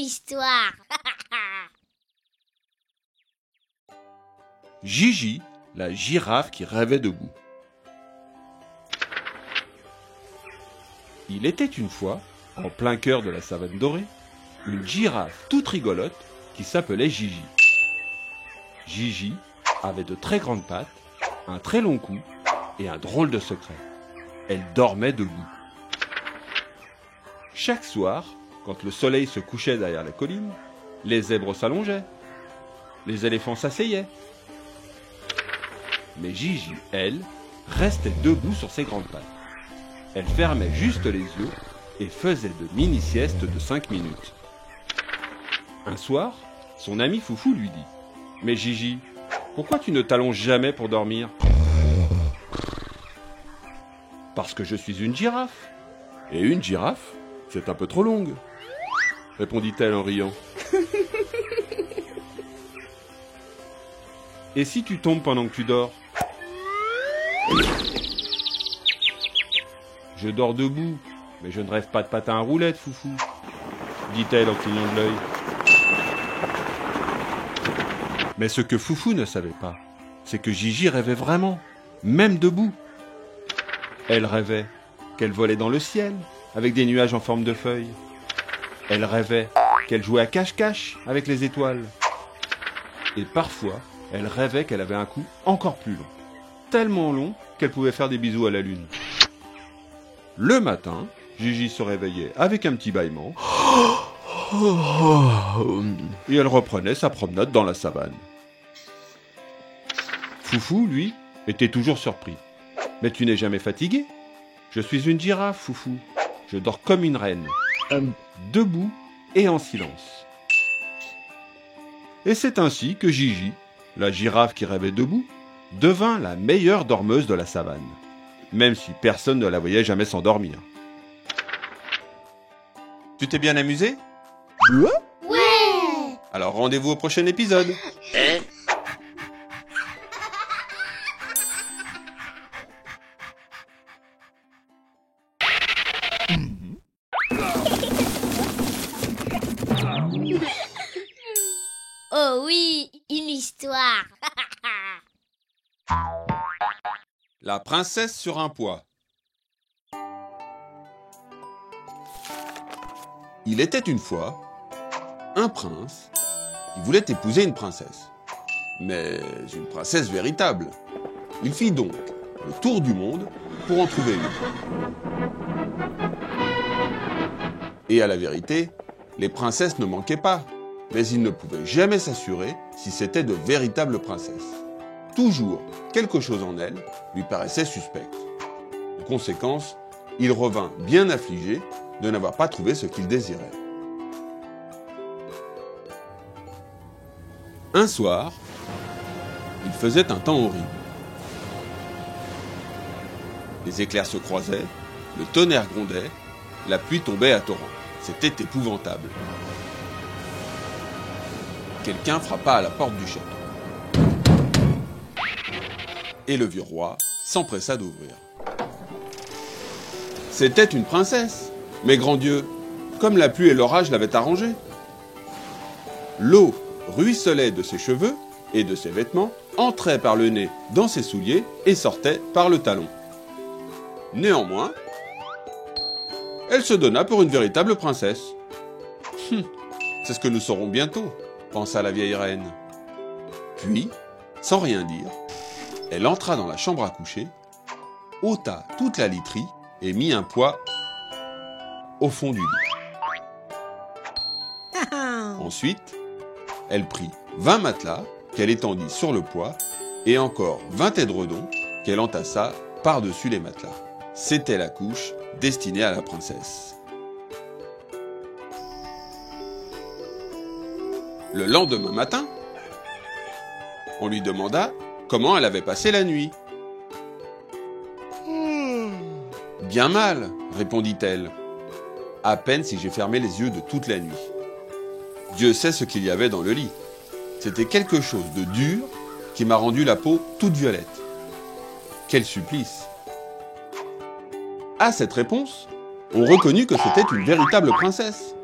histoire. Gigi, la girafe qui rêvait debout. Il était une fois, en plein cœur de la savane dorée, une girafe toute rigolote qui s'appelait Gigi. Gigi avait de très grandes pattes, un très long cou et un drôle de secret. Elle dormait debout. Chaque soir, quand le soleil se couchait derrière la colline, les zèbres s'allongeaient, les éléphants s'asseyaient. Mais Gigi, elle, restait debout sur ses grandes pattes. Elle fermait juste les yeux et faisait de mini-siestes de 5 minutes. Un soir, son ami Foufou lui dit « Mais Gigi, pourquoi tu ne t'allonges jamais pour dormir ?»« Parce que je suis une girafe. Et une girafe, c'est un peu trop longue. » répondit-elle en riant. « Et si tu tombes pendant que tu dors ?»« Je dors debout, mais je ne rêve pas de patin à roulettes, Foufou, dit-elle en clignant de l'œil. Mais ce que Foufou ne savait pas, c'est que Gigi rêvait vraiment, même debout. Elle rêvait qu'elle volait dans le ciel, avec des nuages en forme de feuilles. Elle rêvait qu'elle jouait à cache-cache avec les étoiles. Et parfois, elle rêvait qu'elle avait un cou encore plus long, tellement long qu'elle pouvait faire des bisous à la lune. Le matin, Gigi se réveillait avec un petit bâillement et elle reprenait sa promenade dans la savane. Foufou, lui, était toujours surpris. « Mais tu n'es jamais fatigué ? Je suis une girafe, Foufou. Je dors comme une reine, debout et en silence. » Et c'est ainsi que Gigi, la girafe qui rêvait debout, devint la meilleure dormeuse de la savane, même si personne ne la voyait jamais s'endormir. Tu t'es bien amusé ? Ouais. Alors rendez-vous au prochain épisode. Oh oui, une histoire. La princesse sur un pois. Il était une fois un prince qui voulait épouser une princesse. Mais une princesse véritable. Il fit donc le tour du monde pour en trouver une. Et à la vérité, les princesses ne manquaient pas, mais il ne pouvait jamais s'assurer si c'était de véritables princesses. Toujours, quelque chose en elles lui paraissait suspecte. En conséquence, il revint bien affligé de n'avoir pas trouvé ce qu'il désirait. Un soir, il faisait un temps horrible. Les éclairs se croisaient, le tonnerre grondait, la pluie tombait à torrents. C'était épouvantable. Quelqu'un frappa à la porte du château. Et le vieux roi s'empressa d'ouvrir. C'était une princesse. Mais grand Dieu, comme la pluie et l'orage l'avaient arrangé. L'eau ruisselait de ses cheveux et de ses vêtements, entrait par le nez dans ses souliers et sortait par le talon. Néanmoins, elle se donna pour une véritable princesse. C'est ce que nous saurons bientôt, pensa la vieille reine. Puis, sans rien dire, elle entra dans la chambre à coucher, ôta toute la literie et mit un poids au fond du lit. Ensuite, elle prit 20 matelas qu'elle étendit sur le poids et encore 20 édredons qu'elle entassa par-dessus les matelas. C'était la couche destinée à la princesse. Le lendemain matin, on lui demanda comment elle avait passé la nuit. « Bien mal, répondit-elle. À peine si j'ai fermé les yeux de toute la nuit. Dieu sait ce qu'il y avait dans le lit. C'était quelque chose de dur qui m'a rendu la peau toute violette. Quel supplice !» À cette réponse, on reconnut que c'était une véritable princesse.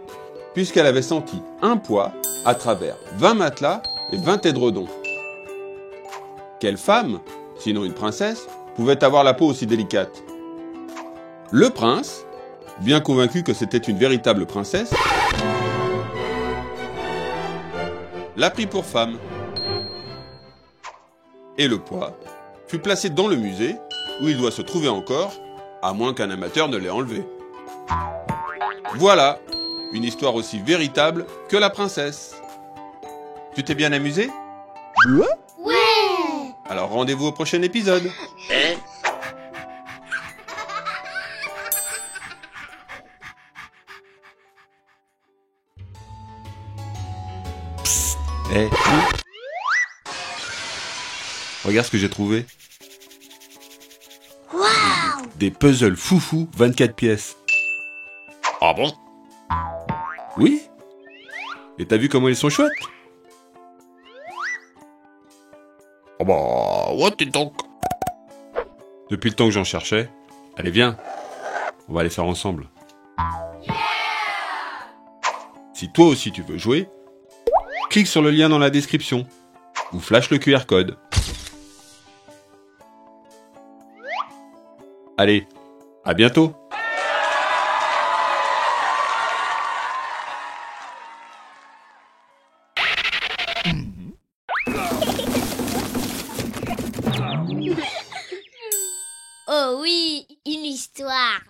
puisqu'elle avait senti un poids à travers 20 matelas et 20 édredons. Quelle femme, sinon une princesse, pouvait avoir la peau aussi délicate? Le prince, bien convaincu que c'était une véritable princesse, l'a pris pour femme. Et le poids fut placé dans le musée où il doit se trouver encore, à moins qu'un amateur ne l'ait enlevé. Voilà, une histoire aussi véritable que la princesse. Tu t'es bien amusé? Ouais! Alors rendez-vous au prochain épisode. Hey. Regarde ce que j'ai trouvé. Waouh! Des puzzles foufou 24 pièces. Ah bon? Oui. Et t'as vu comment ils sont chouettes? Oh bah, what donc? Depuis le temps que j'en cherchais. Allez, viens. On va les faire ensemble. Si toi aussi tu veux jouer, clique sur le lien dans la description ou flash le QR code. Allez, à bientôt. Oh oui, une histoire.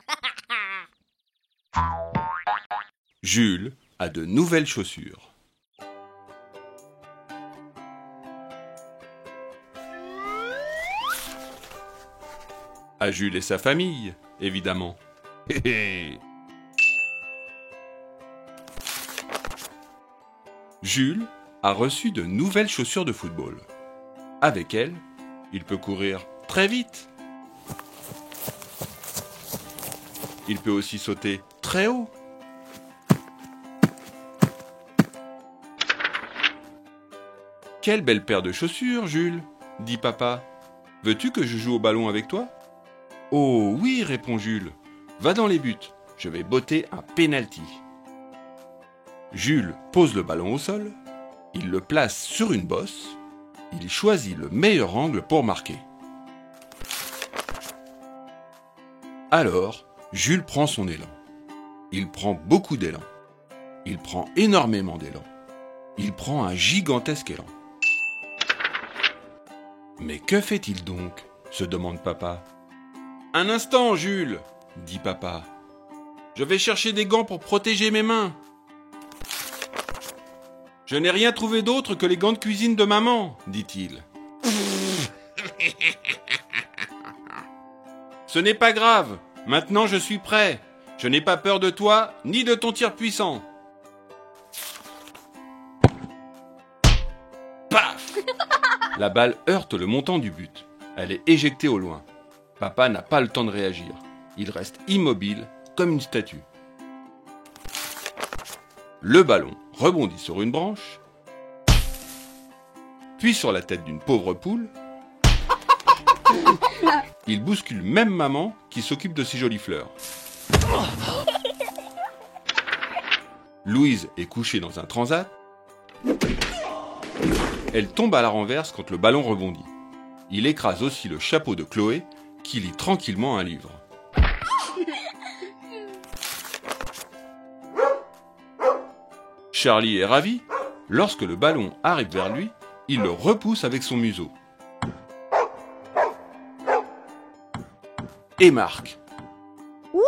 Jules a de nouvelles chaussures. À Jules et sa famille, évidemment. Jules a reçu de nouvelles chaussures de football. Avec elles, il peut courir très vite. Il peut aussi sauter très haut. Quelle belle paire de chaussures, Jules, dit papa. Veux-tu que je joue au ballon avec toi? Oh oui, répond Jules. Va dans les buts, je vais botter un penalty. Jules pose le ballon au sol, il le place sur une bosse, il choisit le meilleur angle pour marquer. Alors, Jules prend son élan. Il prend beaucoup d'élan. Il prend énormément d'élan. Il prend un gigantesque élan. Mais que fait-il donc? Se demande papa. Un instant, Jules, dit papa. Je vais chercher des gants pour protéger mes mains. Je n'ai rien trouvé d'autre que les gants de cuisine de maman, dit-il. Ce n'est pas grave, maintenant je suis prêt. Je n'ai pas peur de toi, ni de ton tir puissant. Paf! La balle heurte le montant du but. Elle est éjectée au loin. Papa n'a pas le temps de réagir. Il reste immobile, comme une statue. Le ballon rebondit sur une branche, puis sur la tête d'une pauvre poule. Il bouscule même maman qui s'occupe de ses jolies fleurs. Louise est couchée dans un transat. Elle tombe à la renverse quand le ballon rebondit. Il écrase aussi le chapeau de Chloé qui lit tranquillement un livre. Charlie est ravi. Lorsque le ballon arrive vers lui, il le repousse avec son museau. Et marque. Ouais!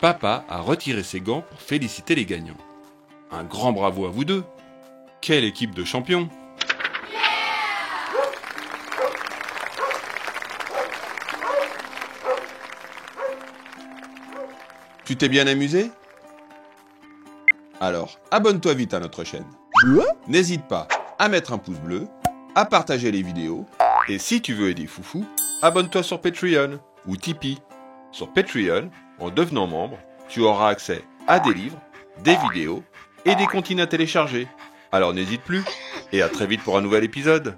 Papa a retiré ses gants pour féliciter les gagnants. Un grand bravo à vous deux. Quelle équipe de champions! Tu t'es bien amusé? Alors, abonne-toi vite à notre chaîne. N'hésite pas à mettre un pouce bleu, à partager les vidéos, et si tu veux aider Foufou, abonne-toi sur Patreon ou Tipeee. Sur Patreon, en devenant membre, tu auras accès à des livres, des vidéos et des comptines à télécharger. Alors n'hésite plus, et à très vite pour un nouvel épisode.